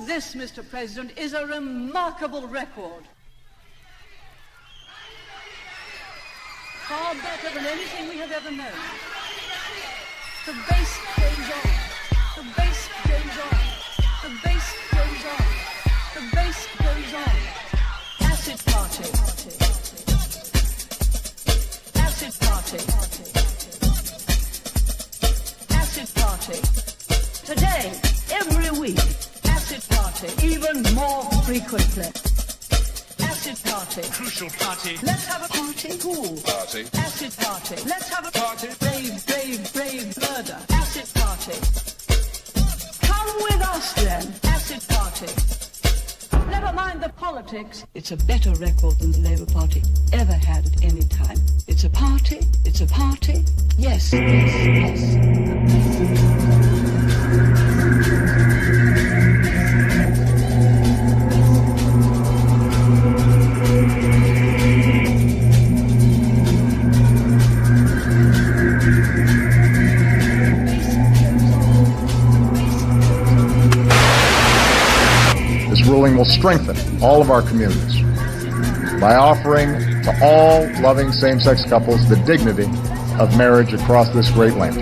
This, Mr. President, is a remarkable record. Far better than anything we have ever known. The bass goes on. The bass goes on. The bass goes on. The bass goes on. Acid party. Acid party. Acid party. Today, every week. Acid party. Even more frequently. Acid party. Crucial party. Let's have a party. Cool. Party. Acid party. Let's have a Party. Brave, brave, brave murder. Acid party. Come with us then. Acid party. Never mind the politics. It's a better record than the Labour Party ever had at any time. It's a party. It's a party. Yes, yes, yes. This ruling will strengthen all of our communities by offering to all loving same-sex couples the dignity of marriage across this great land.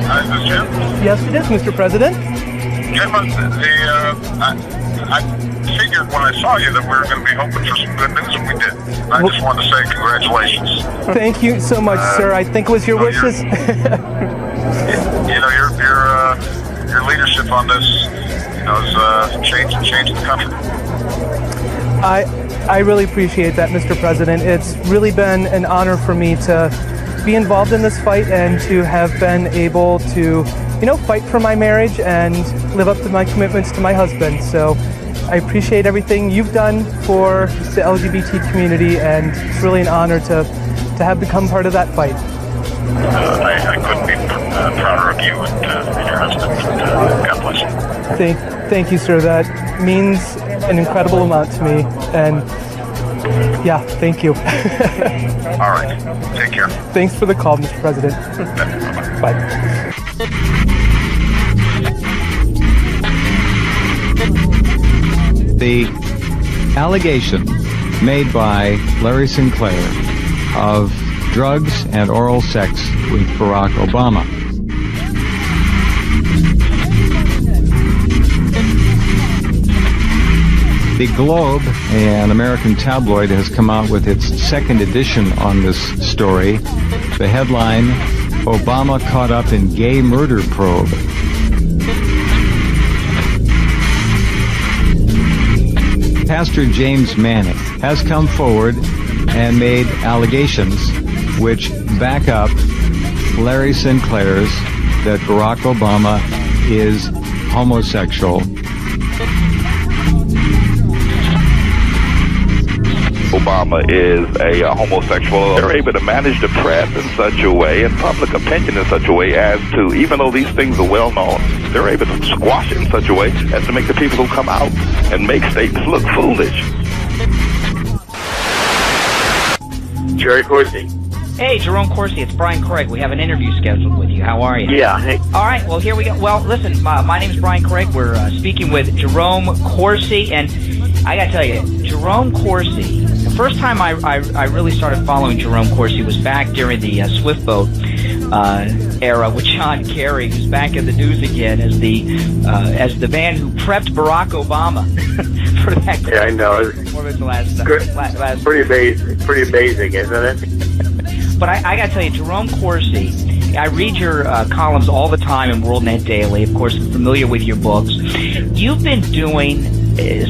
Hi, is this Jim? Yes, it is, Mr. President. Jim, I figured when I saw you that we were going to be hoping for some good news, and we did. I just wanted to say congratulations. Thank you so much, sir. I think it was your wishes. Your leadership on this, is changing the country. I really appreciate that, Mr. President. It's really been an honor for me to be involved in this fight and to have been able to, fight for my marriage and live up to my commitments to my husband. So I appreciate everything you've done for the LGBT community, and it's really an honor to have become part of that fight. I couldn't be prouder of you and your husband. God bless you. Thank you, sir. That means an incredible amount to me. And yeah, thank you. All right. Take care. Thanks for the call, Mr. President. Bye. Bye. The allegation made by Larry Sinclair of drugs and oral sex with Barack Obama. The Globe, an American tabloid, has come out with its second edition on this story. The headline, Obama caught up in gay murder probe. Pastor James Manning has come forward and made allegations which back up Larry Sinclair's that Barack Obama is homosexual. Obama is a homosexual. They're able to manage the press in such a way and public opinion in such a way as to, even though these things are well known, they're able to squash it in such a way as to make the people who come out and make statements look foolish. Jerry Corsi. Hey, Jerome Corsi, it's Brian Craig. We have an interview scheduled with you. How are you? Yeah. Hey. All right, well, here we go. Well, listen, my name is Brian Craig. We're speaking with Jerome Corsi, and I got to tell you, Jerome Corsi, the first time I really started following Jerome Corsi was back during the Swift Boat era with John Kerry, who's back in the news again as the man who prepped Barack Obama for that. Yeah, I know. Pretty amazing, isn't it? But I got to tell you, Jerome Corsi, I read your columns all the time in WorldNet Daily. Of course, I'm familiar with your books. You've been doing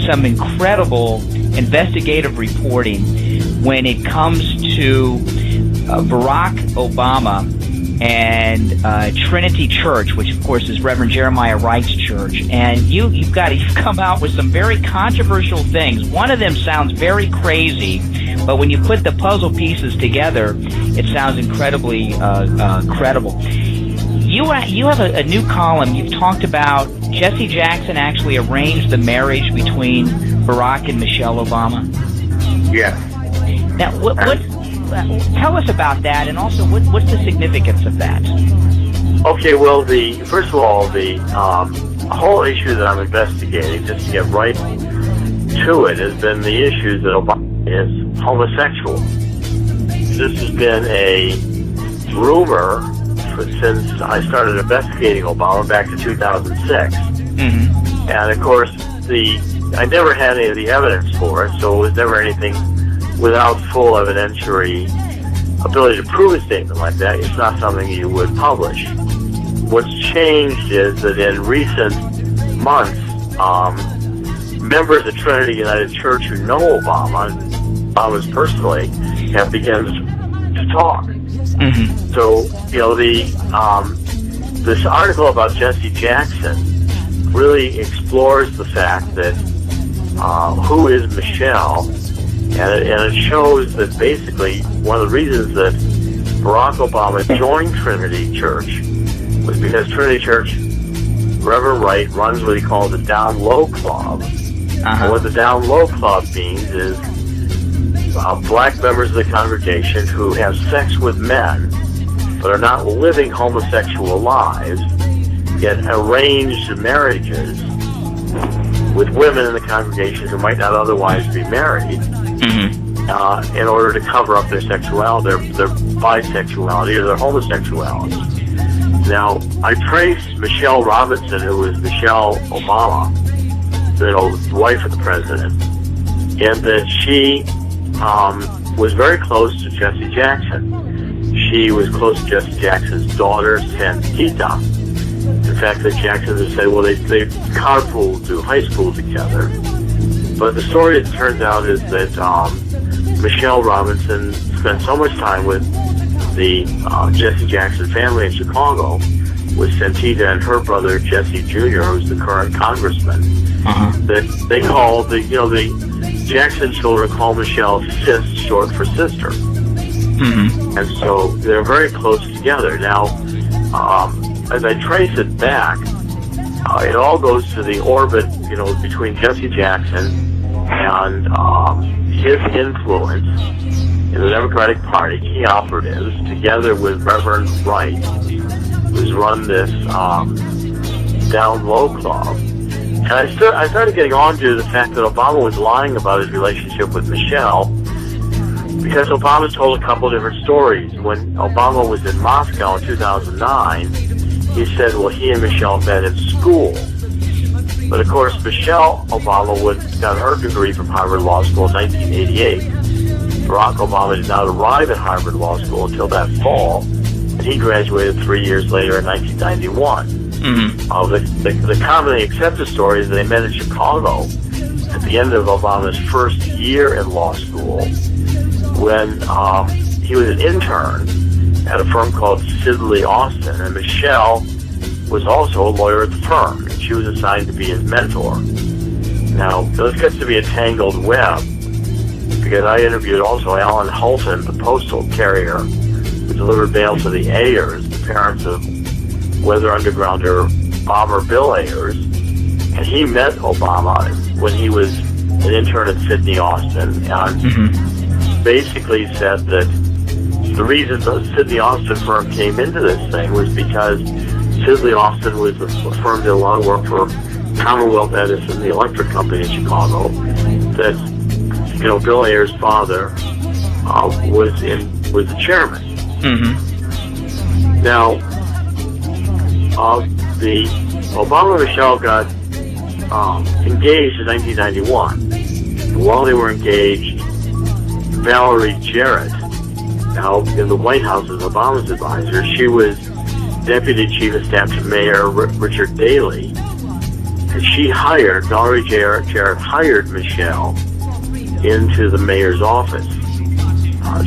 some incredible investigative reporting when it comes to Barack Obama and Trinity Church, which of course is Reverend Jeremiah Wright's church. And you've come out with some very controversial things. One of them sounds very crazy, but when you put the puzzle pieces together, it sounds incredibly credible. You have a new column. You've talked about Jesse Jackson actually arranged the marriage between Barack and Michelle Obama. Yeah. Now, tell us about that, and also what's the significance of that? Okay, well, first of all, the whole issue that I'm investigating, just to get right to it, has been the issue that Obama is homosexual. This has been a rumor since I started investigating Obama back in 2006. Mm-hmm. And, of course, I never had any of the evidence for it, so it was never anything without full evidentiary ability to prove a statement like that. It's not something you would publish. What's changed is that in recent months, members of Trinity United Church who know Obama's personally, have begun to talk. Mm-hmm. So, this article about Jesse Jackson really explores the fact that who is Michelle, and it shows that basically one of the reasons that Barack Obama joined Trinity Church was because Trinity Church, Reverend Wright runs what he calls the Down Low Club. Uh-huh. And what the Down Low Club means is black members of the congregation who have sex with men but are not living homosexual lives, get arranged marriages with women in the congregation who might not otherwise be married, mm-hmm. In order to cover up their sexuality, their bisexuality or their homosexuality. Now, I traced Michelle Robinson, who was Michelle Obama, the wife of the president, and that she was very close to Jesse Jackson. She was close to Jesse Jackson's daughter, Santita. In fact, the Jacksons have said, well, they carpooled to high school together. But the story, it turns out, is that Michelle Robinson spent so much time with the Jesse Jackson family in Chicago, with Santita and her brother, Jesse Jr., who's the current congressman, that they called, the Jackson children call Michelle Sis, short for sister. Mm-hmm. And so they're very close together. Now, as I trace it back, it all goes to the orbit, between Jesse Jackson and his influence in the Democratic Party, key operatives, together with Reverend Wright, who's run this Down Low Club. And I started getting on to the fact that Obama was lying about his relationship with Michelle, because Obama told a couple of different stories. When Obama was in Moscow in 2009, he said, well, he and Michelle met in school. But of course, Michelle Obama got her degree from Harvard Law School in 1988. Barack Obama did not arrive at Harvard Law School until that fall, and he graduated 3 years later in 1991. Mm-hmm. The commonly accepted story is that they met in Chicago at the end of Obama's first year in law school, when he was an intern at a firm called Sidley Austin, and Michelle was also a lawyer at the firm, and she was assigned to be his mentor. Now, this gets to be a tangled web, because I interviewed also Alan Hulton, the postal carrier who delivered mail to the Ayers, the parents of Weather Undergrounder bomber Bill Ayers, and he met Obama when he was an intern at Sidney Austin, and basically said that the reason the Sidney Austin firm came into this thing was because Sidley Austin was a firm that did a lot of work for Commonwealth Edison, the electric company in Chicago, that Bill Ayers' father was the chairman. Mm-hmm. Now, the Obama and Michelle got engaged in 1991. While they were engaged, Valerie Jarrett, now in the White House as Obama's advisor, she was Deputy Chief of Staff to Mayor Richard Daley, and Valerie Jarrett hired Michelle into the mayor's office.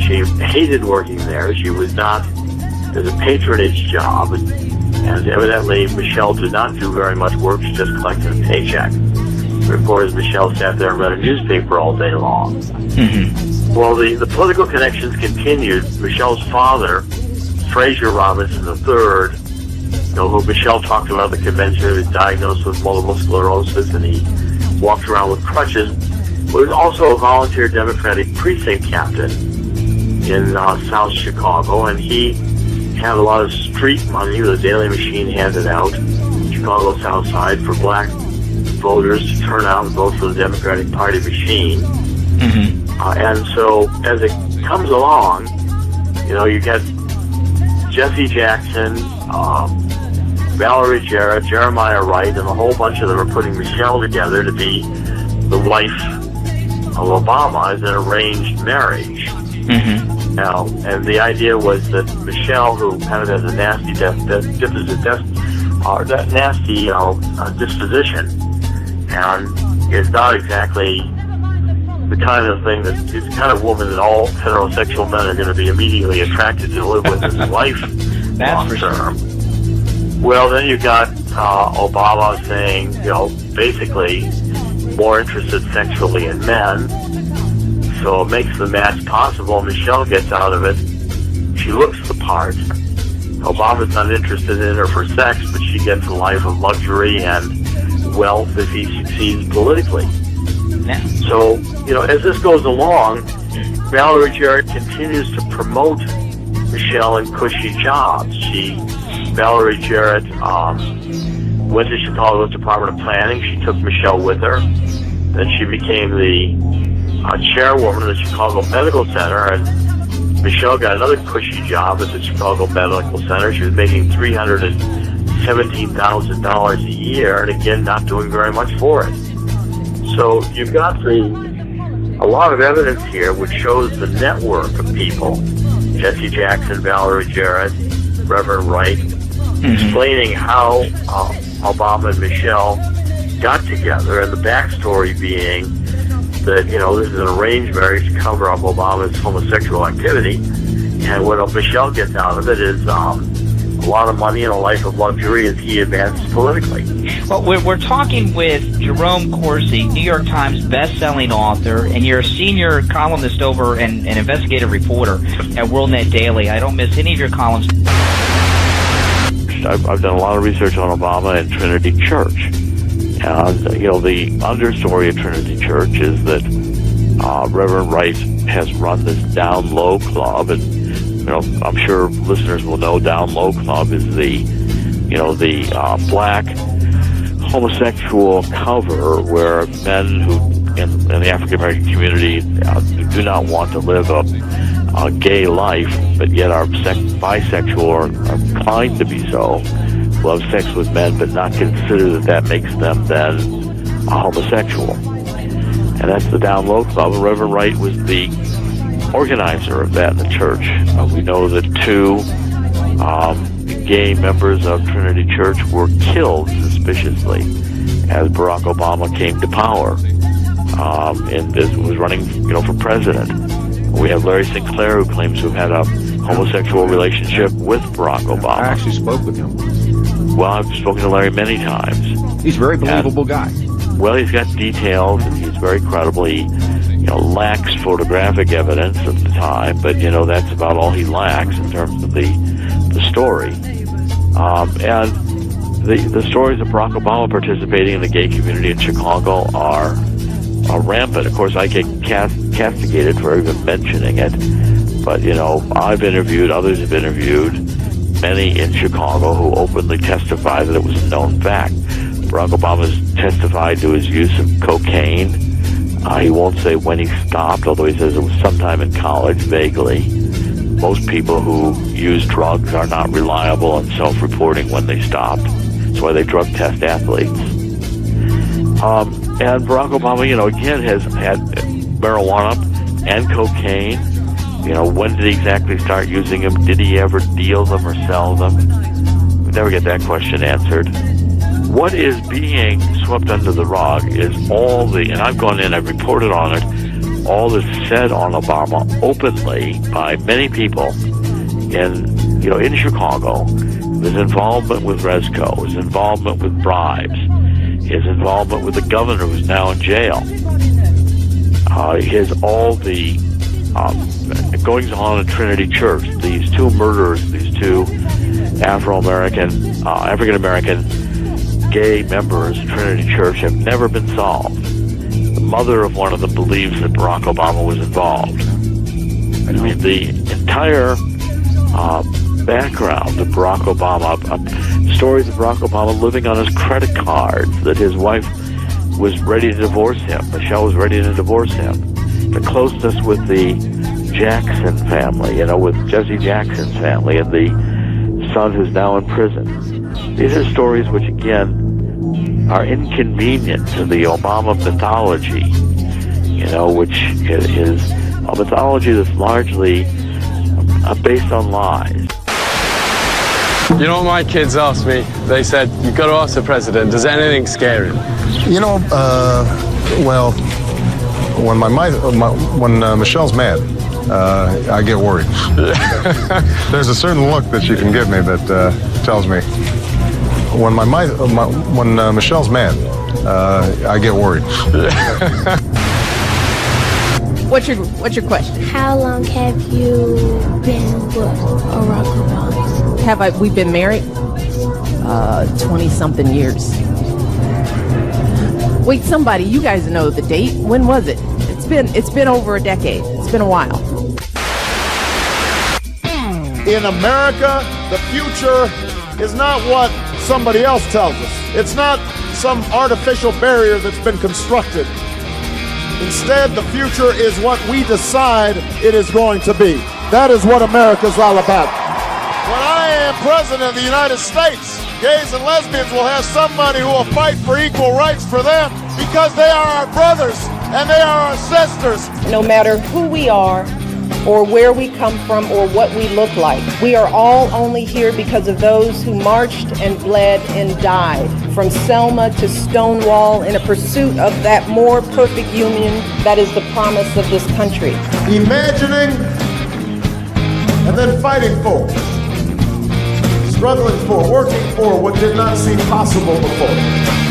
She hated working there. She was not, it was a patronage job, and evidently Michelle did not do very much work. She just collected a paycheck. The report is Michelle sat there and read a newspaper all day long. Mm-hmm. Well, the political connections continued. Michelle's father, Fraser Robinson III, who Michelle talked about at the convention, who was diagnosed with multiple sclerosis, and he walked around with crutches, was also a volunteer Democratic precinct captain in South Chicago, and he had a lot of street money the Daily Machine handed out, Chicago South Side, for black voters to turn out and vote for the Democratic Party machine. And so as it comes along, you get Jesse Jackson, Valerie Jarrett, Jeremiah Wright, and a whole bunch of them are putting Michelle together to be the wife of Obama as an arranged marriage. Now, and the idea was that Michelle, who kind of has a nasty disposition, and is not exactly the kind of thing that is the kind of woman that all heterosexual men are going to be immediately attracted to live with as a wife. That's for sure. Well, then you got Obama saying, basically more interested sexually in men. So it makes the match possible. Michelle gets out of it. She looks the part. Obama's not interested in her for sex, but she gets a life of luxury and wealth if he succeeds politically. Yeah. So, as this goes along, Valerie Jarrett continues to promote Michelle in cushy jobs. Valerie Jarrett went to Chicago's Department of Planning. She took Michelle with her. Then she became the chairwoman of the Chicago Medical Center, and Michelle got another cushy job at the Chicago Medical Center. She was making $317,000 a year, and again, not doing very much for it. So you've got a lot of evidence here which shows the network of people, Jesse Jackson, Valerie Jarrett, Reverend Wright, explaining how Obama and Michelle got together, and the backstory being that, this is an arranged marriage to cover up Obama's homosexual activity, and what Michelle gets out of it is a lot of money and a life of luxury as he advances politically. Well, we're talking with Jerome Corsi, New York Times best-selling author, and you're a senior columnist over and an investigative reporter at WorldNet Daily. I don't miss any of your columns. I've done a lot of research on Obama and Trinity Church. And, the understory of Trinity Church is that Reverend Wright has run this Down Low Club, and, I'm sure listeners will know Down Low Club is the black homosexual cover where men who, in the African-American community, do not want to live a gay life, but yet are bisexual or are inclined to be so, will have sex with men, but not consider that makes them then a homosexual. And that's the Down Low Club. And Reverend Wright was the organizer of that in the church. We know that 2 gay members of Trinity Church were killed suspiciously as Barack Obama came to power and was running, for president. We have Larry Sinclair, who claims to have had a homosexual relationship with Barack Obama. I actually spoke with him. Well, I've spoken to Larry many times. He's a very believable guy. Well, he's got details, and he's very credible. He, lacks photographic evidence at the time, but, that's about all he lacks in terms of the story. And the stories of Barack Obama participating in the gay community in Chicago are rampant. Of course, I get castigated for even mentioning it, but, I've interviewed, others have interviewed, many in Chicago who openly testify that it was a known fact. Barack Obama's testified to his use of cocaine. He won't say when he stopped, although he says it was sometime in college, vaguely. Most people who use drugs are not reliable in self-reporting when they stopped. That's why they drug test athletes. And Barack Obama, again, has had marijuana and cocaine. When did he exactly start using them? Did he ever deal them or sell them? We never get that question answered. What is being swept under the rug is and I've gone in, I've reported on it, all that's said on Obama openly by many people in Chicago, his involvement with Resco, his involvement with bribes, his involvement with the governor who's now in jail, all the goings on in Trinity Church, these 2 murders, these 2 African-American gay members of Trinity Church have never been solved. The mother of one of them believes that Barack Obama was involved. I mean, the entire background of Barack Obama, stories of Barack Obama living on his credit cards, that his wife was ready to divorce him, Michelle was ready to divorce him, the closeness with the Jackson family, with Jesse Jackson's family and the son who's now in prison. These are stories which, again, are inconvenient to the Obama mythology, which is a mythology that's largely based on lies. You know what my kids asked me? They said, you've got to ask the president, does anything scare him? Well, when Michelle's mad, I get worried. There's a certain look that she can give me that tells me when Michelle's mad, I get worried. What's your question? How long have you been with Barack Obama? We've been married? 20-something years. Wait, somebody, you guys know the date. When was it? It's been over a decade. It's been a while. In America, the future is not what somebody else tells us. It's not some artificial barrier that's been constructed. Instead, the future is what we decide it is going to be. That is what America's all about. When I am president of the United States, gays and lesbians will have somebody who will fight for equal rights for them because they are our brothers and they are our sisters. No matter who we are or where we come from or what we look like, we are all only here because of those who marched and bled and died from Selma to Stonewall in a pursuit of that more perfect union that is the promise of this country. Imagining and then fighting for, struggling for, working for what did not seem possible before.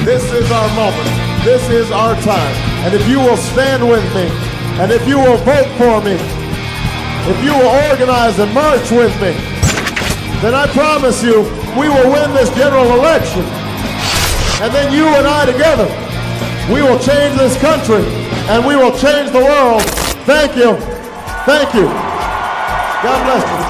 This is our moment. This is our time. And if you will stand with me, and if you will vote for me, if you will organize and march with me, then I promise you we will win this general election. And then you and I together, we will change this country and we will change the world. Thank you. Thank you. God bless you.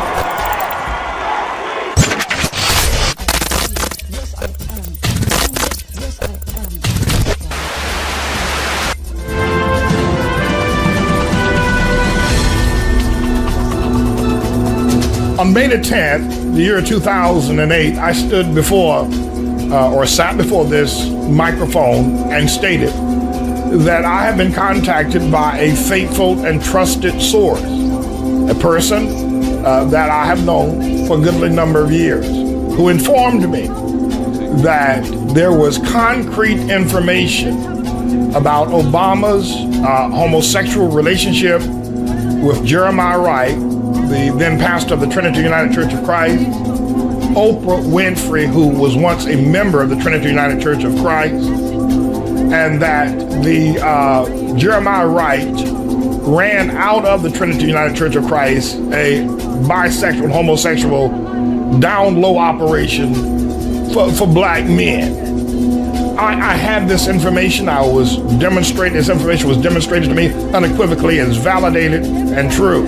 On May the 10th, the year 2008, I stood before, sat before this microphone and stated that I have been contacted by a faithful and trusted source, a person that I have known for a goodly number of years, who informed me that there was concrete information about Obama's homosexual relationship with Jeremiah Wright, the then pastor of the Trinity United Church of Christ, Oprah Winfrey, who was once a member of the Trinity United Church of Christ, and that the Jeremiah Wright ran out of the Trinity United Church of Christ a bisexual, homosexual, down low operation for black men. I had this information. This information was demonstrated to me unequivocally as validated and true.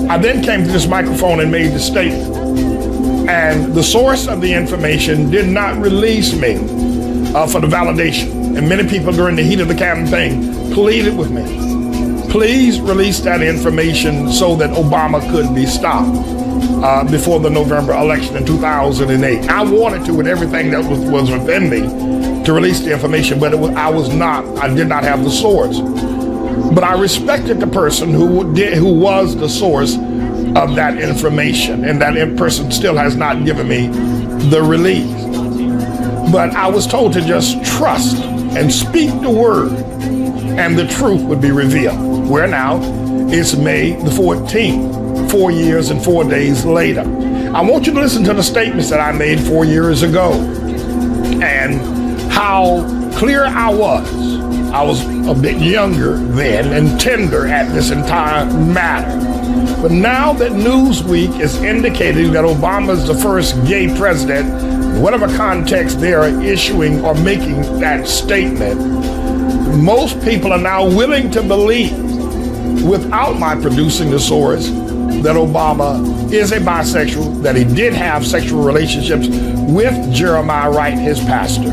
I then came to this microphone and made the statement. And the source of the information did not release me for the validation. And many people during the heat of the campaign pleaded with me, please release that information so that Obama could be stopped before the November election in 2008. I wanted to, with everything that was within me, to release the information, but I did not have the source. But I respected the person who was the source of that information, and that person still has not given me the release. But I was told to just trust and speak the word, and the truth would be revealed. Where now, it's May the 14th, 4 years and 4 days later. I want you to listen to the statements that I made 4 years ago, and how clear I was. I was a bit younger then and tender at this entire matter. But now that Newsweek is indicating that Obama is the first gay president, whatever context they are issuing or making that statement, most people are now willing to believe without my producing the source that Obama is a bisexual, that he did have sexual relationships with Jeremiah Wright, his pastor.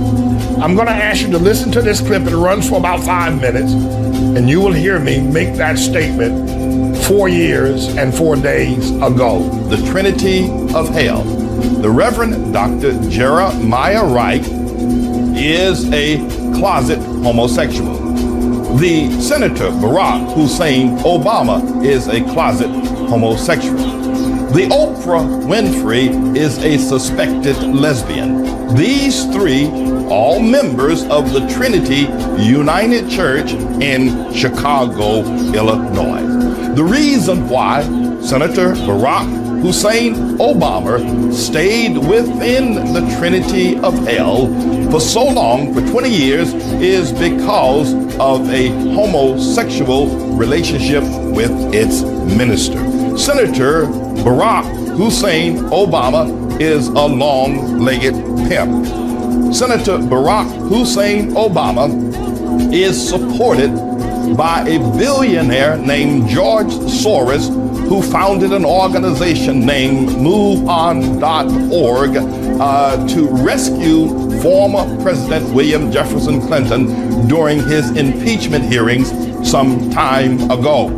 I'm going to ask you to listen to this clip. It runs for about 5 minutes, and you will hear me make that statement 4 years and 4 days ago. The Trinity of Hell. The Reverend Dr. Jeremiah Wright is a closet homosexual. The Senator Barack Hussein Obama is a closet homosexual. The Oprah Winfrey is a suspected lesbian. These three, all members of the Trinity United Church in Chicago, Illinois. The reason why Senator Barack Hussein Obama stayed within the Trinity of Hell for so long, for 20 years, is because of a homosexual relationship with its minister. Senator Barack Hussein Obama is a long-legged pimp. Senator Barack Hussein Obama is supported by a billionaire named George Soros, who founded an organization named MoveOn.org to rescue former President William Jefferson Clinton during his impeachment hearings some time ago.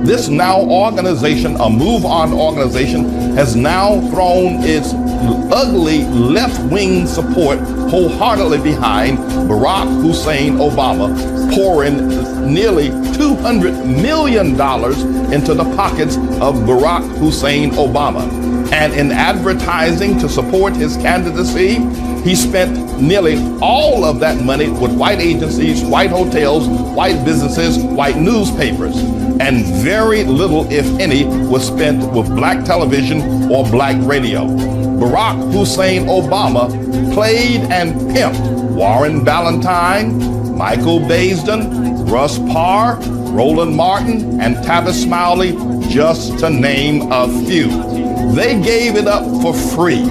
This now organization, a MoveOn organization, has now thrown its ugly left-wing support wholeheartedly behind Barack Hussein Obama, pouring nearly $200 million into the pockets of Barack Hussein Obama. And in advertising to support his candidacy, he spent nearly all of that money with white agencies, white hotels, white businesses, white newspapers. And very little, if any, was spent with black television or black radio. Barack Hussein Obama played and pimped Warren Ballentine, Michael Baisden, Russ Parr, Roland Martin, and Tavis Smiley, just to name a few. They gave it up for free.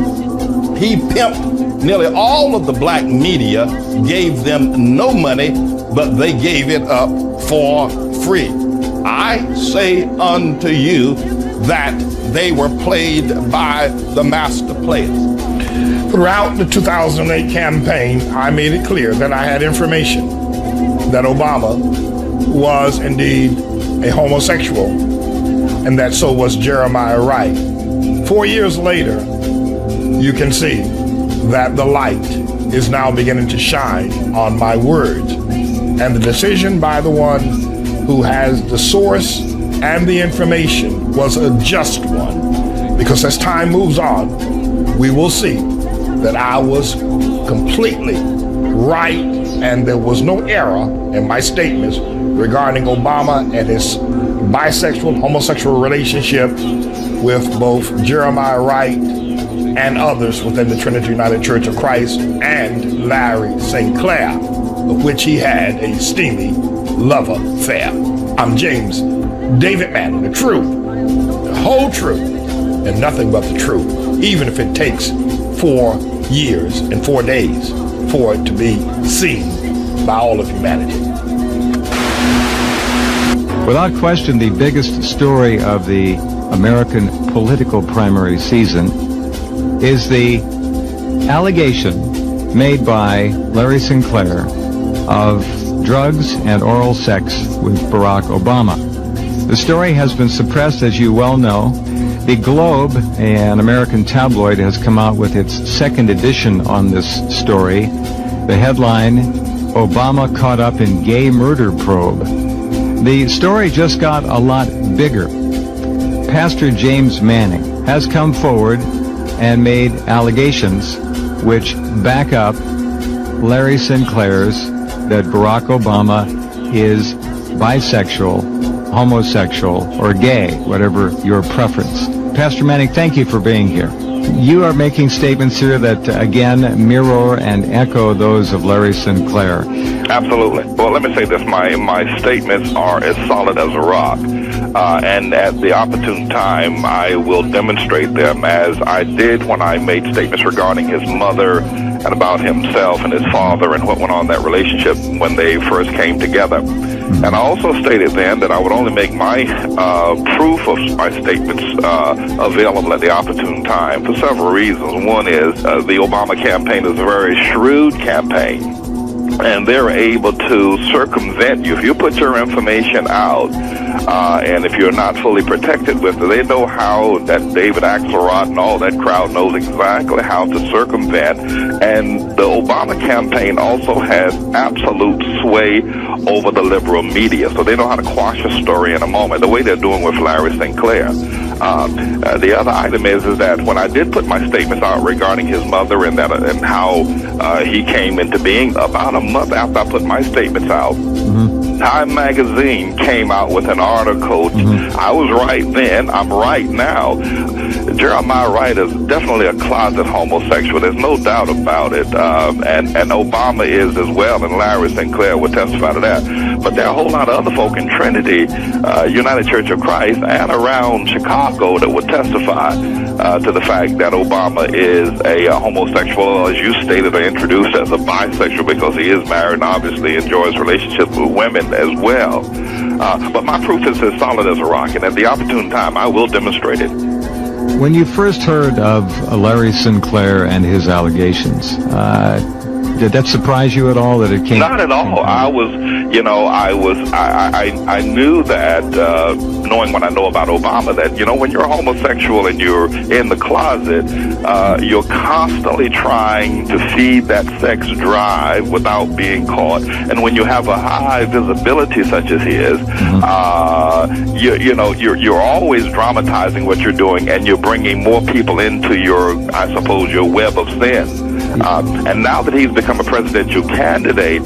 He pimped nearly all of the black media, gave them no money, but they gave it up for free. I say unto you that they were played by the master players. Throughout the 2008 campaign, I made it clear that I had information that Obama was indeed a homosexual, and that so was Jeremiah Wright. 4 years later, you can see that the light is now beginning to shine on my words. And the decision by the one who has the source and the information was a just one. Because as time moves on, we will see that I was completely right and there was no error in my statements regarding Obama and his bisexual, homosexual relationship with both Jeremiah Wright and others within the Trinity United Church of Christ and Larry St. Clair, of which he had a steamy love affair. I'm James David Manning, the truth, the whole truth, and nothing but the truth, even if it takes 4 years and 4 days for it to be seen by all of humanity. Without question, the biggest story of the American political primary season is the allegation made by Larry Sinclair of drugs and oral sex with Barack Obama. The story has been suppressed, as you well know. The Globe, an American tabloid, has come out with its second edition on this story. The headline, Obama Caught Up in Gay Murder Probe. The story just got a lot bigger. Pastor James Manning has come forward and made allegations which back up Larry Sinclair's that Barack Obama is bisexual, homosexual, or gay, whatever your preference. Pastor Manning, thank you for being here. You are making statements here that, again, mirror and echo those of Larry Sinclair. Absolutely. Well, let me say this. My statements are as solid as a rock. And at the opportune time, I will demonstrate them as I did when I made statements regarding his mother and about himself and his father and what went on in that relationship when they first came together. And I also stated then that I would only make my proof of my statements available at the opportune time for several reasons. One is the Obama campaign is a very shrewd campaign, and they're able to circumvent you. If you put your information out, and if you're not fully protected with it, they know how, that David Axelrod and all that crowd knows exactly how to circumvent. And the Obama campaign also has absolute sway over the liberal media, so they know how to quash a story in a moment, the way they're doing with Larry Sinclair. The other item is that when I did put my statements out regarding his mother and how he came into being, about a month after I put my statements out, Time magazine came out with an article. I was right then, I'm right now. Jeremiah Wright is definitely a closet homosexual. There's no doubt about it. And Obama is as well, and Larry Sinclair would testify to that. But there are a whole lot of other folk in Trinity, United Church of Christ, and around Chicago that would testify to the fact that Obama is a homosexual, as you stated or introduced, as a bisexual, because he is married and obviously enjoys relationships with women as well. But my proof is as solid as a rock, and at the opportune time, I will demonstrate it. When you first heard of Larry Sinclair and his allegations, did that surprise you at all that it came? Not at all. I knew that, knowing what I know about Obama, that, when you're homosexual and you're in the closet, you're constantly trying to feed that sex drive without being caught. And when you have a high visibility such as his, you're always dramatizing what you're doing, and you're bringing more people into your web of sin. And now that he's become a presidential candidate,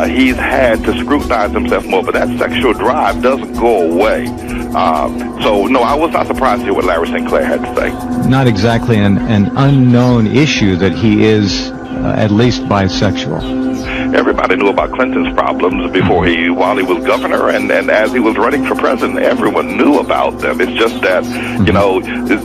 he's had to scrutinize himself more, but that sexual drive doesn't go away. So, no, I was not surprised to hear what Larry Sinclair had to say. Not exactly an unknown issue that he is at least bisexual. Everybody knew about Clinton's problems while he was governor, and as he was running for president, everyone knew about them. It's just that,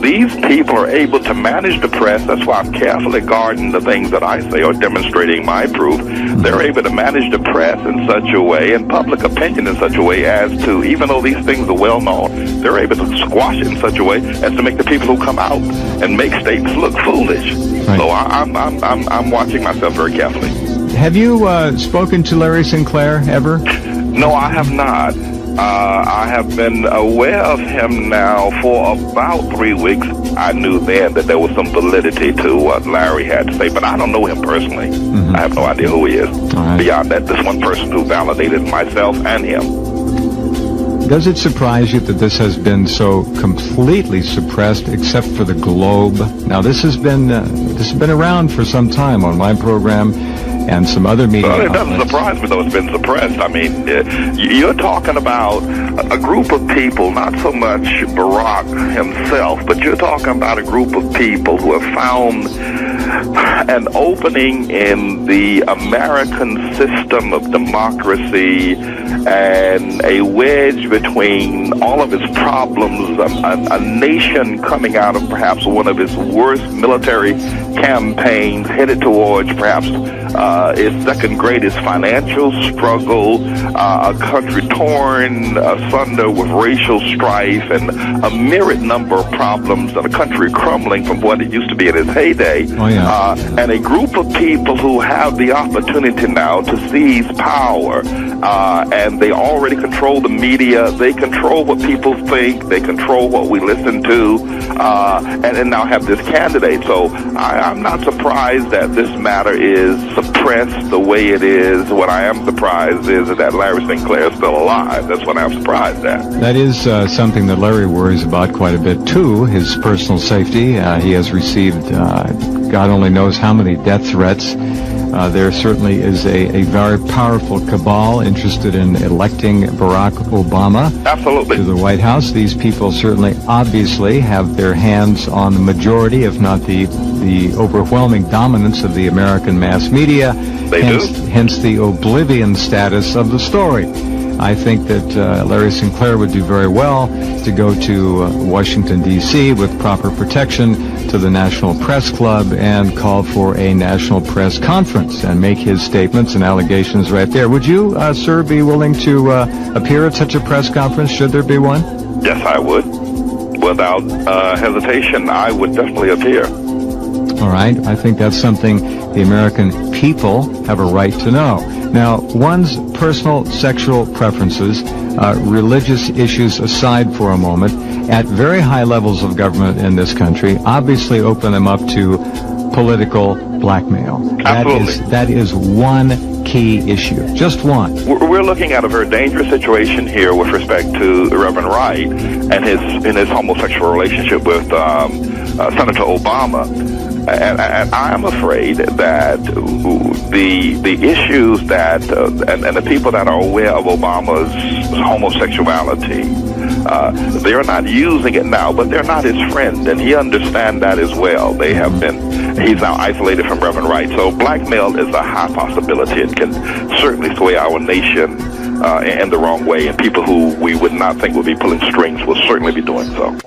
these people are able to manage the press. That's why I'm carefully guarding the things that I say or demonstrating my proof. They're able to manage the press in such a way, and public opinion in such a way as to, even though these things are well known, they're able to squash it in such a way as to make the people who come out and make statements look foolish. Right. So I'm watching myself very carefully. Have you spoken to Larry Sinclair ever? No, I have not. I have been aware of him now for about 3 weeks. I knew then that there was some validity to what Larry had to say, but I don't know him personally. I have no idea who he is. Right. Beyond that, there's one person who validated myself and him. Does it surprise you that this has been so completely suppressed, except for the Globe? Now, this has been around for some time on my program and some other media outlets. It doesn't surprise me, though it's been suppressed. I mean, you're talking about a group of people, not so much Barack himself, but you're talking about a group of people who have found an opening in the American system of democracy and a wedge between all of its problems, a nation coming out of perhaps one of its worst military campaigns, headed towards perhaps its second greatest financial struggle, a country torn asunder with racial strife and a myriad number of problems, and a country crumbling from what it used to be in its heyday. Oh, yeah. And a group of people who have the opportunity now to seize power, and they already control the media, they control what people think, they control what we listen to, and now have this candidate. So I'm not surprised that this matter is suppressed the way it is. What I am surprised is that Larry Sinclair is still alive. That's what I'm surprised at. That is something that Larry worries about quite a bit, too, his personal safety. He has received God only knows how many death threats. There certainly is a very powerful cabal interested in electing Barack Obama to the White House. These people certainly obviously have their hands on the majority, if not the overwhelming dominance of the American mass media. Hence the oblivion status of the story. I think that Larry Sinclair would do very well to go to Washington, D.C. with proper protection to the National Press Club and call for a national press conference and make his statements and allegations right there. Would you, sir, be willing to appear at such a press conference, should there be one? Yes, I would. Without hesitation, I would definitely appear. All right. I think that's something the American people have a right to know. Now, one's personal sexual preferences, religious issues aside for a moment, at very high levels of government in this country, obviously open them up to political blackmail. That is one key issue. Just one. We're looking at a very dangerous situation here with respect to Reverend Wright and his homosexual relationship with Senator Obama. And I'm afraid that the issues that and the people that are aware of Obama's homosexuality, they're not using it now, but they're not his friend, and he understands that as well. He's now isolated from Reverend Wright. So blackmail is a high possibility and can certainly sway our nation in the wrong way, and people who we would not think would be pulling strings will certainly be doing so.